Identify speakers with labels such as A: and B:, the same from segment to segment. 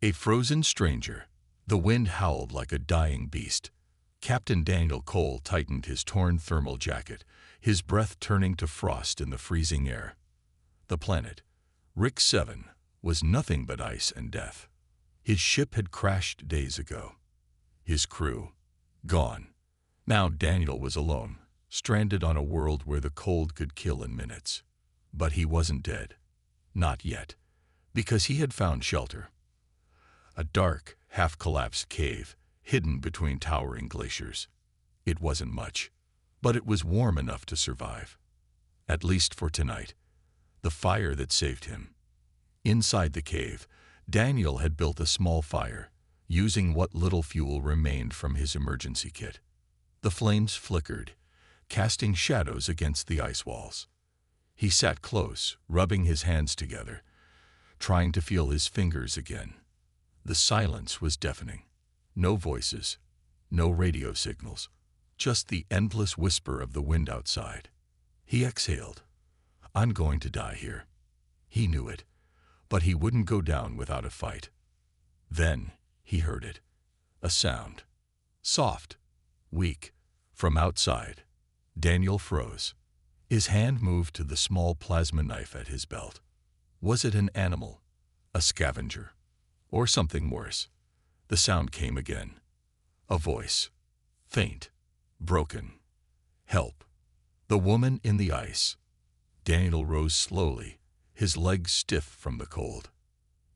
A: A frozen stranger. The wind howled like a dying beast. Captain Daniel Cole tightened his torn thermal jacket, his breath turning to frost in the freezing air. The planet, Rick 7, was nothing but ice and death. His ship had crashed days ago. His crew, gone. Now Daniel was alone, stranded on a world where the cold could kill in minutes. But he wasn't dead. Not yet. Because he had found shelter. A dark, half-collapsed cave, hidden between towering glaciers. It wasn't much, but it was warm enough to survive. At least for tonight. The fire that saved him. Inside the cave, Daniel had built a small fire, using what little fuel remained from his emergency kit. The flames flickered, casting shadows against the ice walls. He sat close, rubbing his hands together, trying to feel his fingers again. The silence was deafening. No voices, no radio signals, just the endless whisper of the wind outside. He exhaled. I'm going to die here. He knew it, but he wouldn't go down without a fight. Then he heard it. A sound. Soft, weak, from outside. Daniel froze. His hand moved to the small plasma knife at his belt. Was it an animal? A scavenger? Or something worse? The sound came again. A voice. Faint. Broken. Help. The woman in the ice. Daniel rose slowly, his legs stiff from the cold.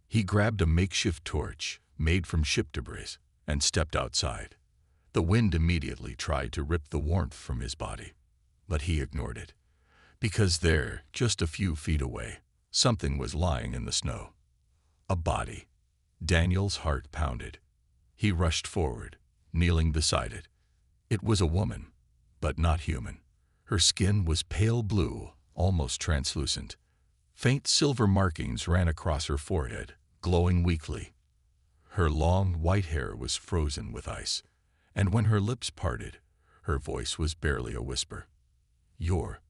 A: He grabbed a makeshift torch, made from ship debris, and stepped outside. The wind immediately tried to rip the warmth from his body, but he ignored it. Because there, just a few feet away, something was lying in the snow. A body. Daniel's heart pounded. He rushed forward, kneeling beside it. It was a woman, but not human. Her skin was pale blue, almost translucent. Faint silver markings ran across her forehead, glowing weakly. Her long, white hair was frozen with ice, and when her lips parted, her voice was barely a whisper. You're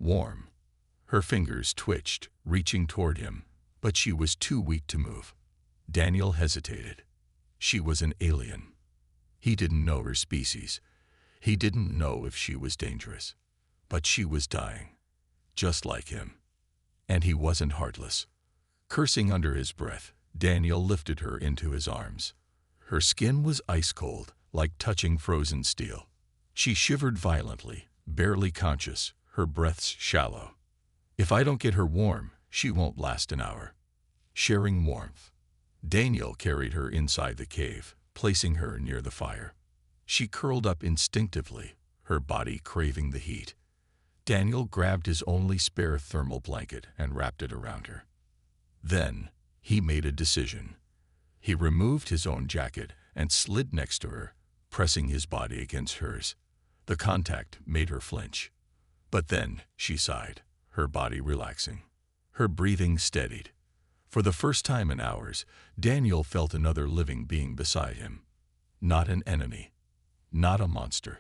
A: warm. Her fingers twitched, reaching toward him, but she was too weak to move. Daniel hesitated. She was an alien. He didn't know her species. He didn't know if she was dangerous. But she was dying, just like him. And he wasn't heartless. Cursing under his breath, Daniel lifted her into his arms. Her skin was ice cold, like touching frozen steel. She shivered violently, barely conscious, her breaths shallow. If I don't get her warm, she won't last an hour. Sharing warmth. Daniel carried her inside the cave, placing her near the fire. She curled up instinctively, her body craving the heat. Daniel grabbed his only spare thermal blanket and wrapped it around her. Then, he made a decision. He removed his own jacket and slid next to her, pressing his body against hers. The contact made her flinch. But then, she sighed, her body relaxing. Her breathing steadied. For the first time in hours, Daniel felt another living being beside him. Not an enemy. Not a monster.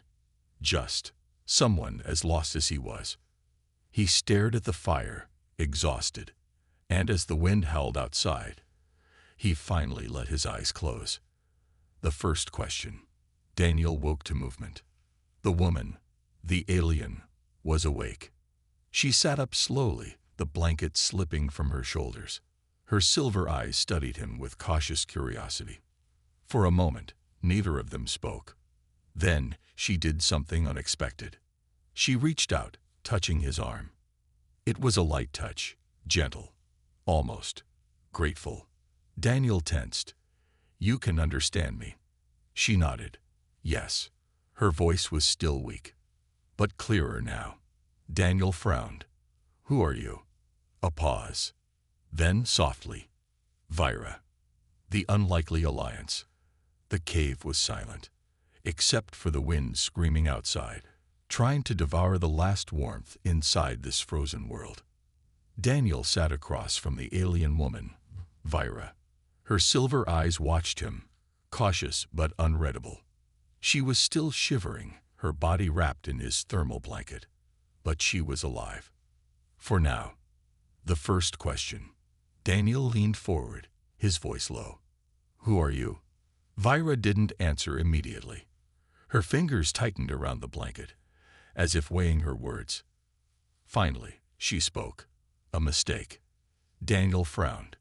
A: Just someone as lost as he was. He stared at the fire, exhausted, and as the wind howled outside, he finally let his eyes close. The first question. Daniel woke to movement. The woman, the alien, was awake. She sat up slowly, the blanket slipping from her shoulders. Her silver eyes studied him with cautious curiosity. For a moment, neither of them spoke. Then she did something unexpected. She reached out, touching his arm. It was a light touch, gentle, almost grateful. Daniel tensed. You can understand me. She nodded. Yes. Her voice was still weak, but clearer now. Daniel frowned. Who are you? A pause. Then softly. Vira. The unlikely alliance. The cave was silent, except for the wind screaming outside, trying to devour the last warmth inside this frozen world. Daniel sat across from the alien woman, Vira. Her silver eyes watched him, cautious but unreadable. She was still shivering, her body wrapped in his thermal blanket. But she was alive. For now. The first question. Daniel leaned forward, his voice low. Who are you? Vira didn't answer immediately. Her fingers tightened around the blanket, as if weighing her words. Finally, she spoke. A mistake. Daniel frowned.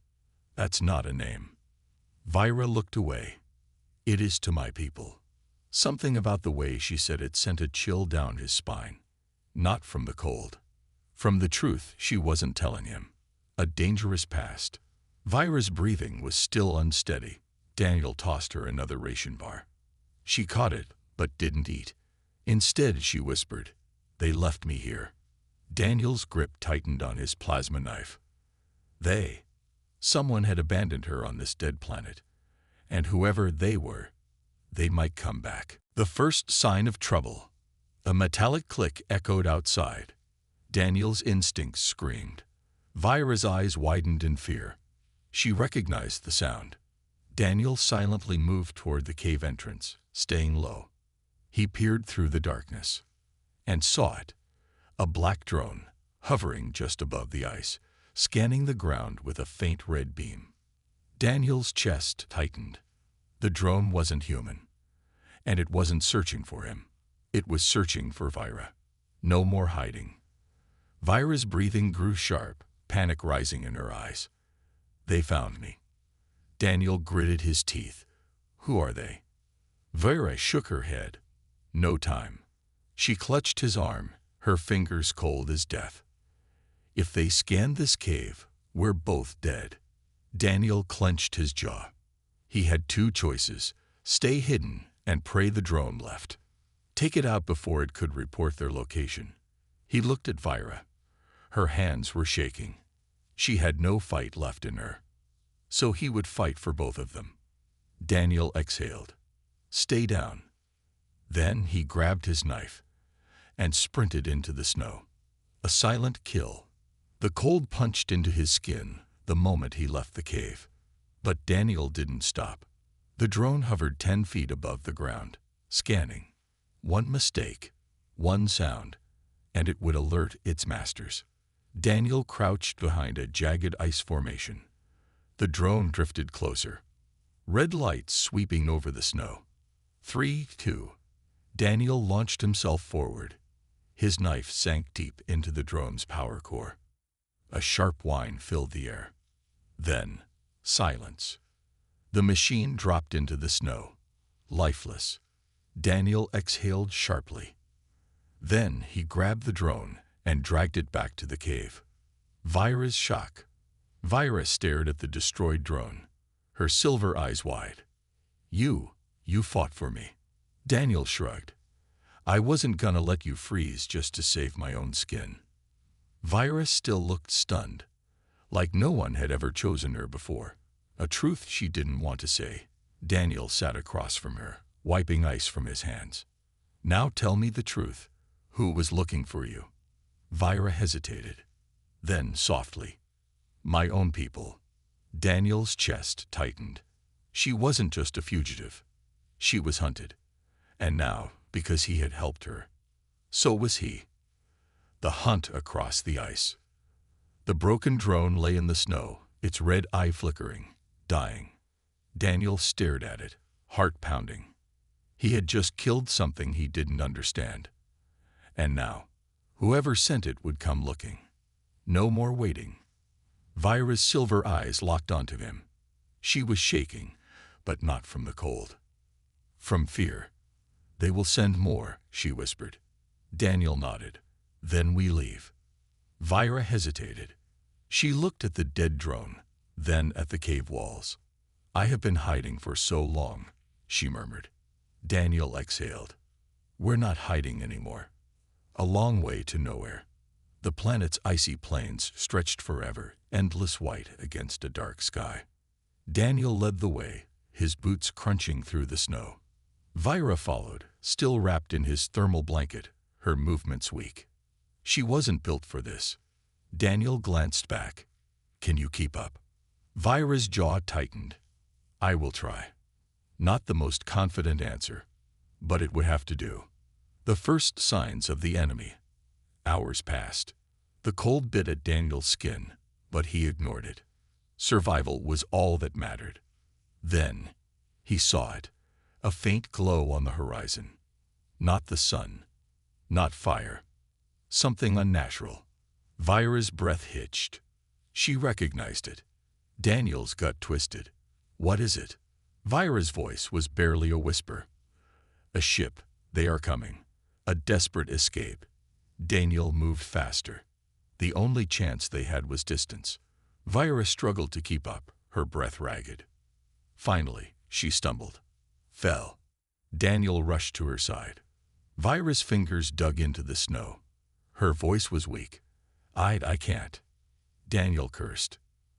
A: That's not a name. Vira looked away. It is to my people. Something about the way she said it sent a chill down his spine. Not from the cold. From the truth she wasn't telling him. A dangerous past. Vira's breathing was still unsteady. Daniel tossed her another ration bar. She caught it, but didn't eat. Instead, she whispered, "They left me here." Daniel's grip tightened on his plasma knife. Someone had abandoned her on this dead planet. And whoever they were, they might come back. The first sign of trouble. A metallic click echoed outside. Daniel's instincts screamed. Vira's eyes widened in fear. She recognized the sound. Daniel silently moved toward the cave entrance, staying low. He peered through the darkness and saw it. A black drone, hovering just above the ice, scanning the ground with a faint red beam. Daniel's chest tightened. The drone wasn't human, and it wasn't searching for him. It was searching for Vira. No more hiding. Vira's breathing grew sharp, panic rising in her eyes. They found me. Daniel gritted his teeth. Who are they? Vira shook her head. No time. She clutched his arm, her fingers cold as death. If they scanned this cave, we're both dead. Daniel clenched his jaw. He had two choices: stay hidden and pray the drone left. Take it out before it could report their location. He looked at Vira. Her hands were shaking. She had no fight left in her. So he would fight for both of them. Daniel exhaled. Stay down. Then he grabbed his knife and sprinted into the snow. A silent kill. The cold punched into his skin the moment he left the cave. But Daniel didn't stop. The drone hovered 10 feet above the ground, scanning. One mistake, one sound, and it would alert its masters. Daniel crouched behind a jagged ice formation. The drone drifted closer. Red lights sweeping over the snow. 3, 2. Daniel launched himself forward. His knife sank deep into the drone's power core. A sharp whine filled the air. Then, silence. The machine dropped into the snow, lifeless. Daniel exhaled sharply. Then he grabbed the drone and dragged it back to the cave. Vira's shock. Vira stared at the destroyed drone, her silver eyes wide. You fought for me. Daniel shrugged. I wasn't gonna let you freeze just to save my own skin. Vira still looked stunned, like no one had ever chosen her before. A truth she didn't want to say. Daniel sat across from her, wiping ice from his hands. Now tell me the truth. Who was looking for you? Vira hesitated. Then softly, my own people. Daniel's chest tightened. She wasn't just a fugitive. She was hunted. And now, because he had helped her, so was he. The hunt across the ice. The broken drone lay in the snow, its red eye flickering, dying. Daniel stared at it, heart pounding. He had just killed something he didn't understand. And now, whoever sent it would come looking. No more waiting. Vira's silver eyes locked onto him. She was shaking, but not from the cold. From fear. They will send more, she whispered. Daniel nodded. Then we leave. Vira hesitated. She looked at the dead drone, then at the cave walls. I have been hiding for so long, she murmured. Daniel exhaled. We're not hiding anymore. A long way to nowhere. The planet's icy plains stretched forever, endless white against a dark sky. Daniel led the way, his boots crunching through the snow. Vira followed, still wrapped in his thermal blanket, her movements weak. She wasn't built for this. Daniel glanced back. Can you keep up? Vira's jaw tightened. I will try. Not the most confident answer, but it would have to do. The first signs of the enemy. Hours passed. The cold bit at Daniel's skin, but he ignored it. Survival was all that mattered. Then He saw it, a faint glow on the horizon. Not the sun, not fire. Something unnatural. Vira's breath hitched. She recognized it. Daniel's gut twisted. What is it? Vira's voice was barely a whisper. A ship. They are coming. A desperate escape. Daniel moved faster. The only chance they had was distance. Vira struggled to keep up, her breath ragged. Finally, she stumbled. Fell. Daniel rushed to her side. Vira's fingers dug into the snow. Her voice was weak. I can't. Daniel cursed.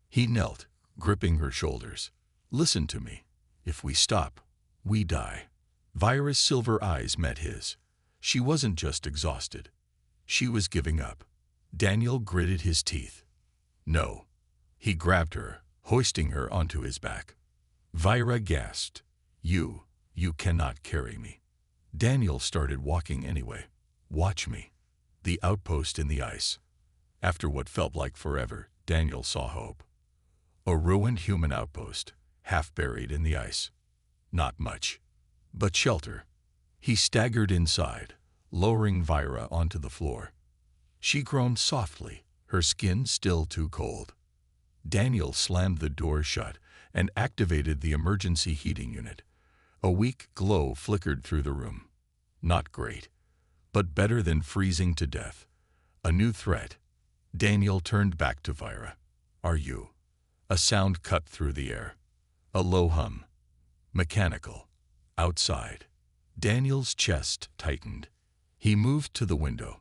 A: He knelt, gripping her shoulders. Listen to me. If we stop, we die. Vira's silver eyes met his. She wasn't just exhausted. She was giving up. Daniel gritted his teeth. No. He grabbed her, hoisting her onto his back. Vira gasped. You cannot carry me. Daniel started walking anyway. Watch me. The outpost in the ice. After what felt like forever, Daniel saw hope. A ruined human outpost, half buried in the ice. Not much, but shelter. He staggered inside, lowering Vira onto the floor. She groaned softly, her skin still too cold. Daniel slammed the door shut and activated the emergency heating unit. A weak glow flickered through the room. Not great, but better than freezing to death. A new threat. Daniel turned back to Vira. Are you? A sound cut through the air. A low hum. Mechanical. Outside. Daniel's chest tightened. He moved to the window,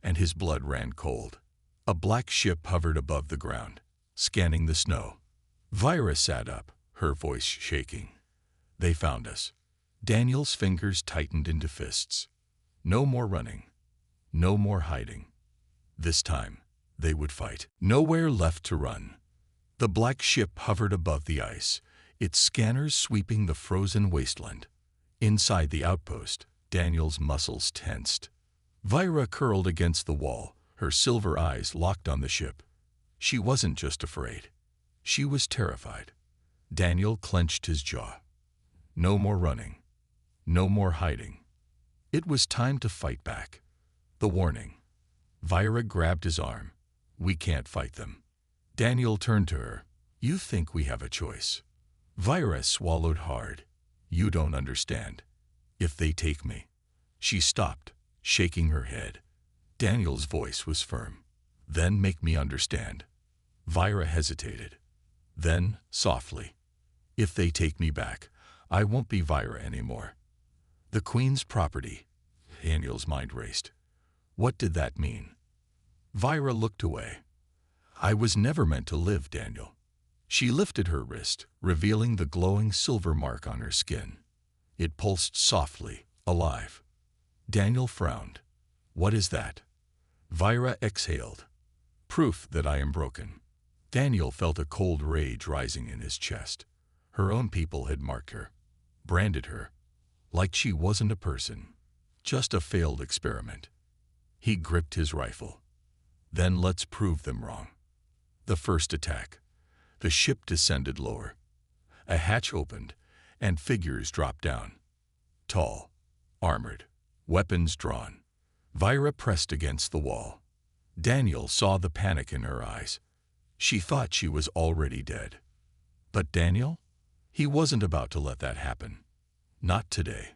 A: and his blood ran cold. A black ship hovered above the ground, scanning the snow. Vira sat up, her voice shaking. They found us. Daniel's fingers tightened into fists. No more running. No more hiding. This time, they would fight. Nowhere left to run. The black ship hovered above the ice, its scanners sweeping the frozen wasteland. Inside the outpost, Daniel's muscles tensed. Vira curled against the wall, her silver eyes locked on the ship. She wasn't just afraid. She was terrified. Daniel clenched his jaw. No more running. No more hiding. It was time to fight back. The warning. Vira grabbed his arm. We can't fight them. Daniel turned to her. You think we have a choice. Vira swallowed hard. You don't understand. If they take me. She stopped, shaking her head. Daniel's voice was firm. Then make me understand. Vira hesitated. Then, softly. If they take me back, I won't be Vira anymore. The Queen's property. Daniel's mind raced. What did that mean? Vira looked away. I was never meant to live, Daniel. She lifted her wrist, revealing the glowing silver mark on her skin. It pulsed softly, alive. Daniel frowned. What is that? Vira exhaled. Proof that I am broken. Daniel felt a cold rage rising in his chest. Her own people had marked her, branded her, like she wasn't a person, just a failed experiment. He gripped his rifle. Then let's prove them wrong. The first attack. The ship descended lower. A hatch opened, and figures dropped down. Tall, armored, weapons drawn. Vira pressed against the wall. Daniel saw the panic in her eyes. She thought she was already dead. But Daniel? He wasn't about to let that happen. Not today.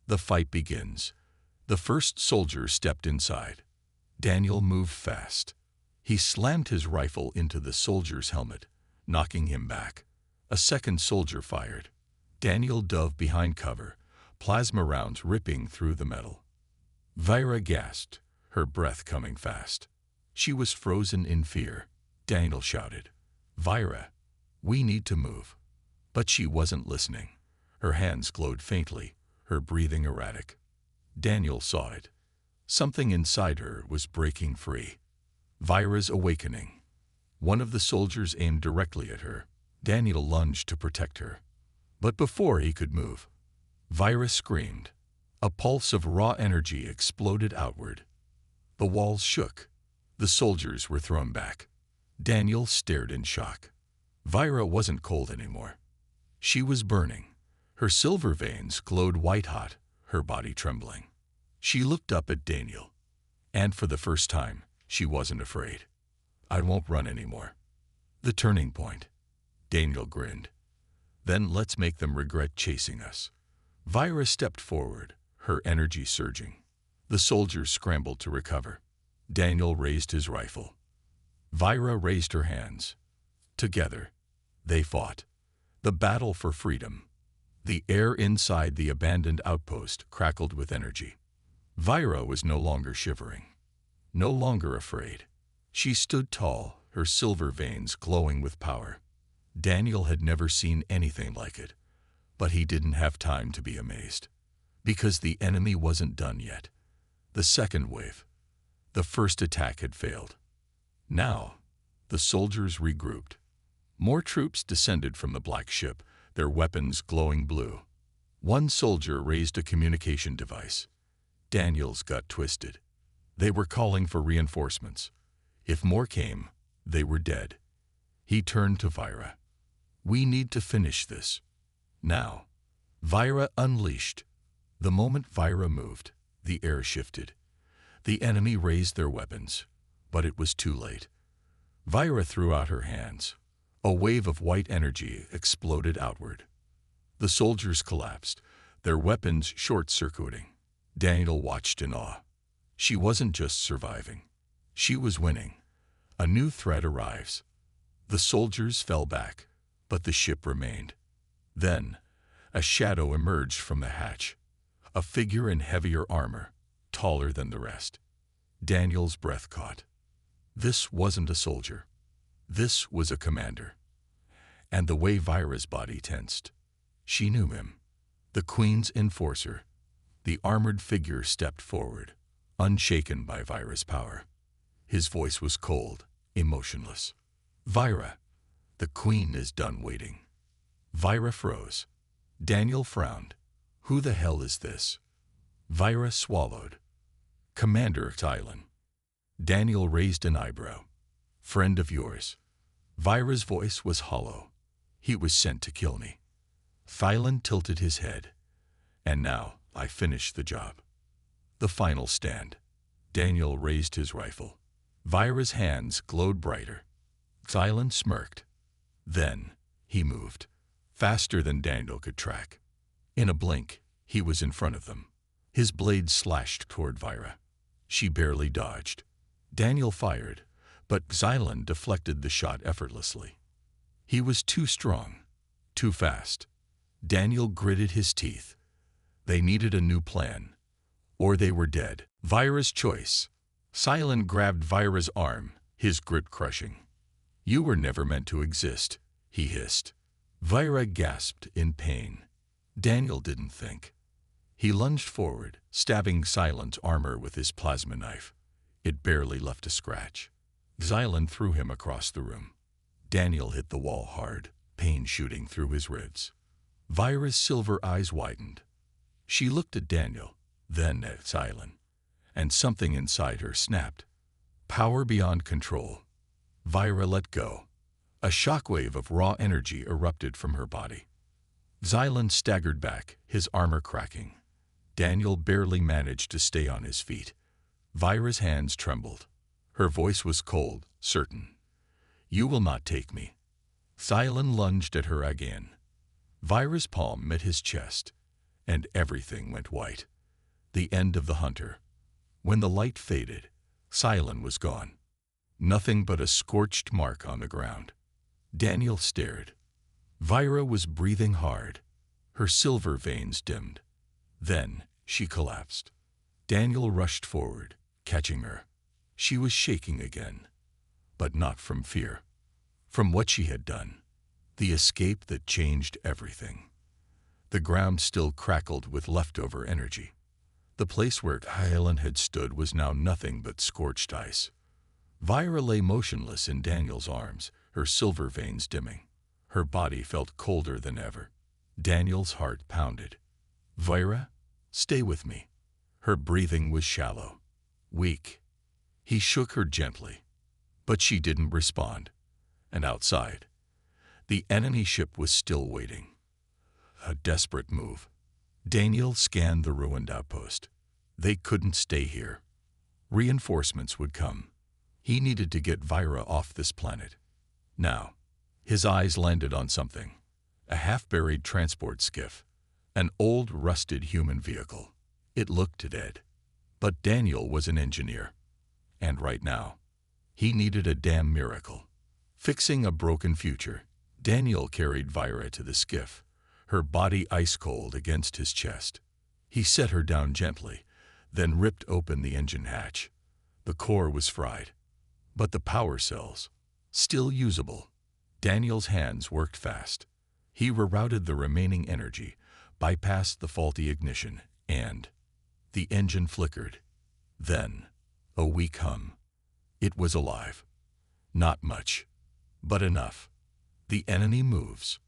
A: The fight begins. The first soldier stepped inside. Daniel moved fast. He slammed his rifle into the soldier's helmet, knocking him back. A second soldier fired. Daniel dove behind cover, plasma rounds ripping through the metal. Vira gasped, her breath coming fast. She was frozen in fear. Daniel shouted, Vira, we need to move. But she wasn't listening. Her hands glowed faintly, her breathing erratic. Daniel saw it. Something inside her was breaking free. Vira's awakening. One of the soldiers aimed directly at her. Daniel lunged to protect her. But before he could move, Vira screamed. A pulse of raw energy exploded outward. The walls shook. The soldiers were thrown back. Daniel stared in shock. Vira wasn't cold anymore. She was burning, Her silver veins glowed white-hot, her body trembling. She looked up at Daniel, and for the first time, she wasn't afraid. "I won't run anymore." "The turning point." Daniel grinned. "Then let's make them regret chasing us." Vira stepped forward, her energy surging. The soldiers scrambled to recover. Daniel raised his rifle. Vira raised her hands. Together, they fought. The battle for freedom. The air inside the abandoned outpost crackled with energy. Vira was no longer shivering, no longer afraid. She stood tall, her silver veins glowing with power. Daniel had never seen anything like it, but he didn't have time to be amazed. Because the enemy wasn't done yet. The second wave. The first attack had failed. Now, the soldiers regrouped. More troops descended from the black ship, their weapons glowing blue. One soldier raised a communication device. Daniel's gut twisted. They were calling for reinforcements. If more came, they were dead. He turned to Vira. "We need to finish this. Now." Vira unleashed. The moment Vira moved, the air shifted. The enemy raised their weapons, but it was too late. Vira threw out her hands. A wave of white energy exploded outward. The soldiers collapsed, their weapons short-circuiting. Daniel watched in awe. She wasn't just surviving. She was winning. A new threat arrives. The soldiers fell back, but the ship remained. Then, a shadow emerged from the hatch. A figure in heavier armor, taller than the rest. Daniel's breath caught. This wasn't a soldier. This was a commander. And the way Vira's body tensed. She knew him. The Queen's enforcer. The armored figure stepped forward, unshaken by Vira's power. His voice was cold, emotionless. "Vira, the Queen is done waiting." Vira froze. Daniel frowned. "Who the hell is this?" Vira swallowed. "Commander Xylan." Daniel raised an eyebrow. "Friend of yours." Vira's voice was hollow. "He was sent to kill me." Xylan tilted his head. "And now I finish the job." The final stand. Daniel raised his rifle. Vira's hands glowed brighter. Xylan smirked. Then he moved, faster than Daniel could track. In a blink, he was in front of them. His blade slashed toward Vira. She barely dodged. Daniel fired, but Xylan deflected the shot effortlessly. He was too strong, too fast. Daniel gritted his teeth. They needed a new plan, or they were dead. Vira's choice. Xylan grabbed Vira's arm, his grip crushing. "You were never meant to exist," he hissed. Vira gasped in pain. Daniel didn't think. He lunged forward, stabbing Xylan's armor with his plasma knife. It barely left a scratch. Xylan threw him across the room. Daniel hit the wall hard, pain shooting through his ribs. Vira's silver eyes widened. She looked at Daniel, then at Xylan, and something inside her snapped. Power beyond control. Vira let go. A shockwave of raw energy erupted from her body. Xylan staggered back, his armor cracking. Daniel barely managed to stay on his feet. Vira's hands trembled. Her voice was cold, certain. "You will not take me." Xylan lunged at her again. Vira's palm met his chest, and everything went white. The end of the hunter. When the light faded, Xylan was gone. Nothing but a scorched mark on the ground. Daniel stared. Vira was breathing hard. Her silver veins dimmed. Then she collapsed. Daniel rushed forward, catching her. She was shaking again, but not from fear. From what she had done. The escape that changed everything. The ground still crackled with leftover energy. The place where Xylan had stood was now nothing but scorched ice. Vira lay motionless in Daniel's arms, her silver veins dimming. Her body felt colder than ever. Daniel's heart pounded. "Vira, stay with me." Her breathing was shallow, weak. He shook her gently, but she didn't respond. And outside, the enemy ship was still waiting. a desperate move. Daniel scanned the ruined outpost. They couldn't stay here. Reinforcements would come. He needed to get Vira off this planet. Now, his eyes landed on something. A half-buried transport skiff. An old, rusted human vehicle. It looked dead. But Daniel was an engineer. And right now, he needed a damn miracle. Fixing a broken future, Daniel carried Vira to the skiff, her body ice-cold against his chest. He set her down gently, then ripped open the engine hatch. The core was fried, but the power cells, still usable. Daniel's hands worked fast. He rerouted the remaining energy, bypassed the faulty ignition, and the engine flickered. Then, a weak hum. It was alive. Not much, but enough. The enemy moves.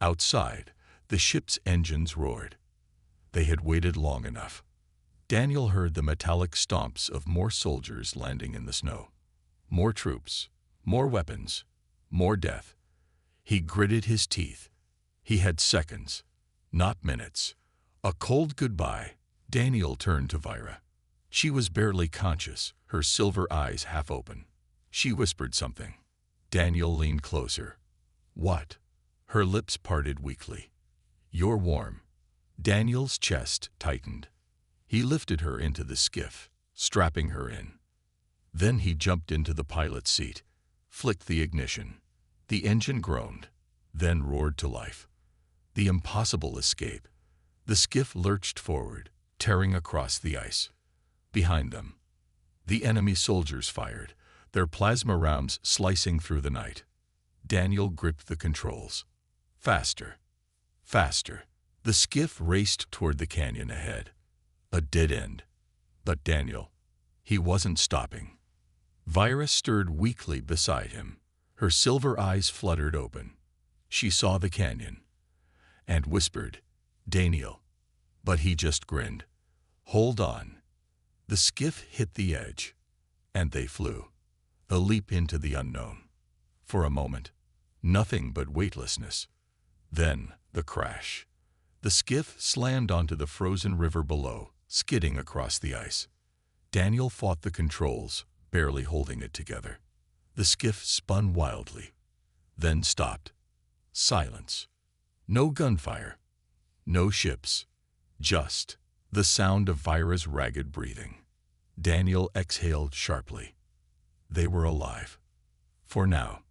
A: Outside, the ship's engines roared. They had waited long enough. Daniel heard the metallic stomps of more soldiers landing in the snow. More troops, more weapons, more death. He gritted his teeth. He had seconds, not minutes. A cold goodbye. Daniel turned to Vira. She was barely conscious, her silver eyes half open. She whispered something. Daniel leaned closer. What? Her lips parted weakly. You're warm. Daniel's chest tightened. He lifted her into the skiff, strapping her in. Then he jumped into the pilot's seat, flicked the ignition. The engine groaned, then roared to life. The impossible escape. The skiff lurched forward, tearing across the ice. Behind them, the enemy soldiers fired, their plasma rounds slicing through the night. Daniel gripped the controls. Faster. Faster. The skiff raced toward the canyon ahead. A dead end. But Daniel, he wasn't stopping. Vira stirred weakly beside him. Her silver eyes fluttered open. She saw the canyon and whispered, Daniel. But he just grinned. Hold on. The skiff hit the edge, and they flew. A leap into the unknown. For a moment, nothing but weightlessness. Then, the crash. The skiff slammed onto the frozen river below, skidding across the ice. Daniel fought the controls, barely holding it together. The skiff spun wildly, then stopped. Silence. No gunfire. No ships. Just the sound of Vira's ragged breathing. Daniel exhaled sharply. They were alive. For now.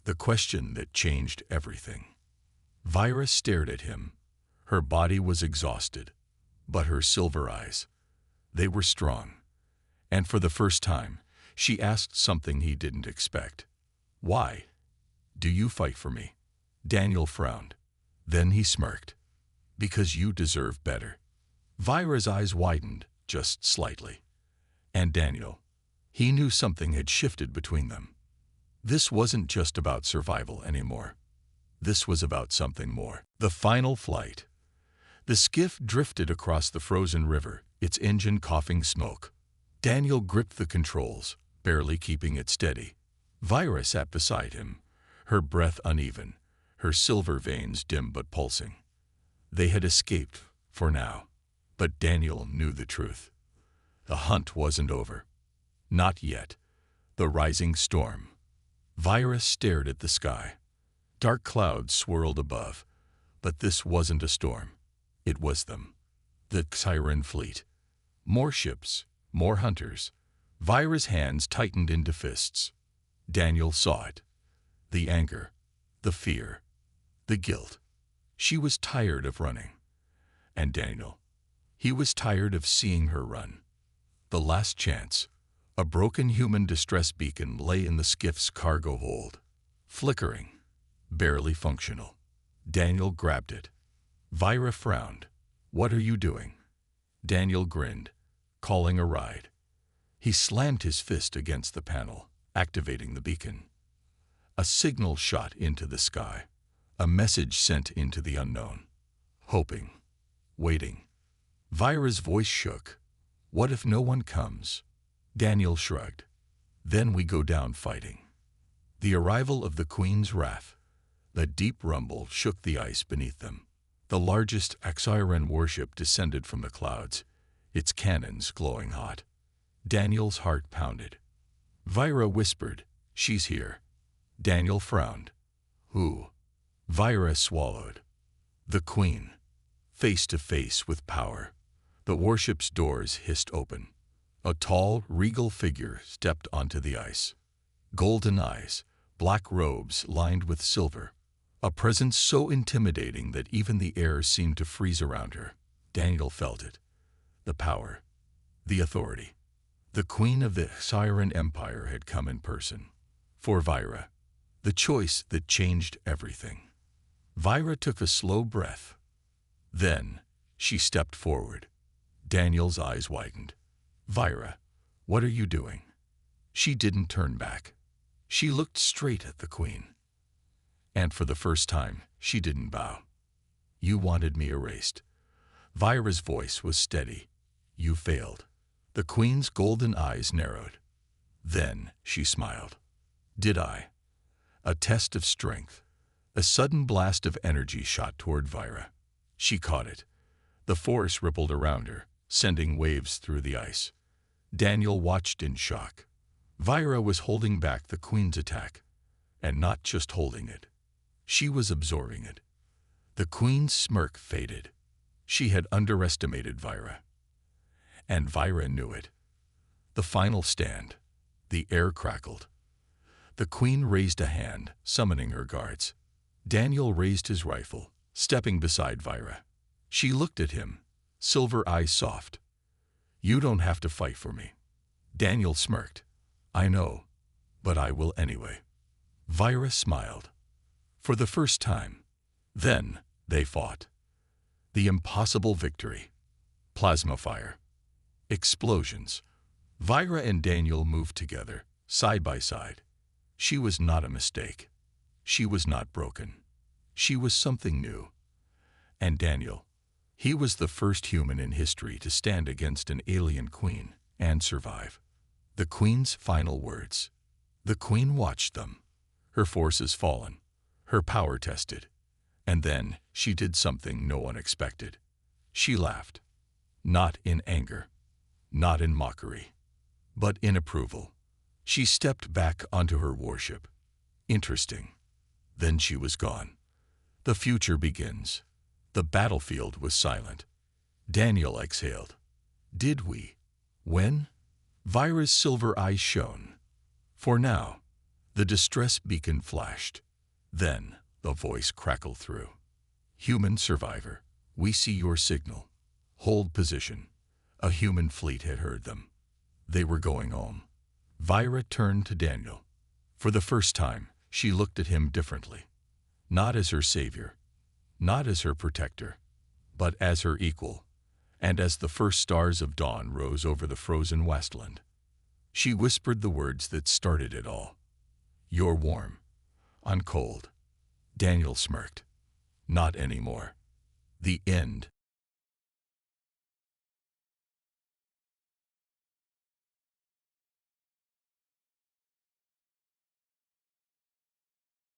A: The question that changed everything. Vira stared at him. Her body was exhausted, but her silver eyes, they were strong. And for the first time, she asked something he didn't expect. Why do you fight for me? Daniel frowned. Then he smirked. Because you deserve better. Vira's eyes widened, just slightly. And Daniel, he knew something had shifted between them. This wasn't just about survival anymore. This was about something more. The final flight. The skiff drifted across the frozen river, its engine coughing smoke. Daniel gripped the controls, barely keeping it steady. Vira sat beside him, her breath uneven, her silver veins dim but pulsing. They had escaped, for now. But Daniel knew the truth. The hunt wasn't over. Not yet. The rising storm. Vira stared at the sky. Dark clouds swirled above. But this wasn't a storm. It was them. The Siren fleet. More ships, more hunters. Vira's hands tightened into fists. Daniel saw it. The anger, the fear, the guilt. She was tired of running. And Daniel, he was tired of seeing her run. The last chance. A broken human distress beacon lay in the skiff's cargo hold. Flickering, barely functional. Daniel grabbed it. Vira frowned. What are you doing? Daniel grinned, calling a ride. He slammed his fist against the panel, activating the beacon. A signal shot into the sky. A message sent into the unknown. Hoping. Waiting. Vira's voice shook. What if no one comes? Daniel shrugged. Then we go down fighting. The arrival of the Queen's wrath. The deep rumble shook the ice beneath them. The largest Axiran warship descended from the clouds, its cannons glowing hot. Daniel's heart pounded. Vira whispered, "She's here." Daniel frowned. "Who?" Vira swallowed. "The Queen." Face to face with power, the warship's doors hissed open. A tall, regal figure stepped onto the ice. Golden eyes, black robes lined with silver. A presence so intimidating that even the air seemed to freeze around her. Daniel felt it. The power. The authority. The Queen of the Siren Empire had come in person. For Vira. The choice that changed everything. Vira took a slow breath. Then, she stepped forward. Daniel's eyes widened. "Vira, what are you doing?" She didn't turn back. She looked straight at the Queen. And for the first time, she didn't bow. "You wanted me erased." Vira's voice was steady. "You failed." The Queen's golden eyes narrowed. Then she smiled. "Did I?" A test of strength. A sudden blast of energy shot toward Vira. She caught it. The force rippled around her, sending waves through the ice. Daniel watched in shock. Vira was holding back the Queen's attack. And not just holding it. She was absorbing it. The Queen's smirk faded. She had underestimated Vira. And Vira knew it. The final stand. The air crackled. The Queen raised a hand, summoning her guards. Daniel raised his rifle, stepping beside Vira. She looked at him, silver eyes soft. "You don't have to fight for me." Daniel smirked. "I know, but I will anyway." Vira smiled. For the first time. Then they fought. The impossible victory. Plasma fire. Explosions. Vira and Daniel moved together, side by side. She was not a mistake. She was not broken. She was something new. And Daniel, he was the first human in history to stand against an alien queen and survive. The Queen's final words. The Queen watched them. Her forces fallen. Her power tested. And then she did something no one expected. She laughed. Not in anger. Not in mockery. But in approval. She stepped back onto her warship. Interesting. Then she was gone. The future begins. The battlefield was silent. Daniel exhaled. Did we? When? Vira's silver eyes shone. For now. The distress beacon flashed. Then the voice crackled through. Human survivor, we see your signal. Hold position. A human fleet had heard them. They were going home. Vira turned to Daniel. For the first time, she looked at him differently. Not as her savior. Not as her protector. But as her equal. And as the first stars of dawn rose over the frozen wasteland. She whispered the words that started it all. You're warm. I'm cold. Daniel smirked. Not anymore. The end.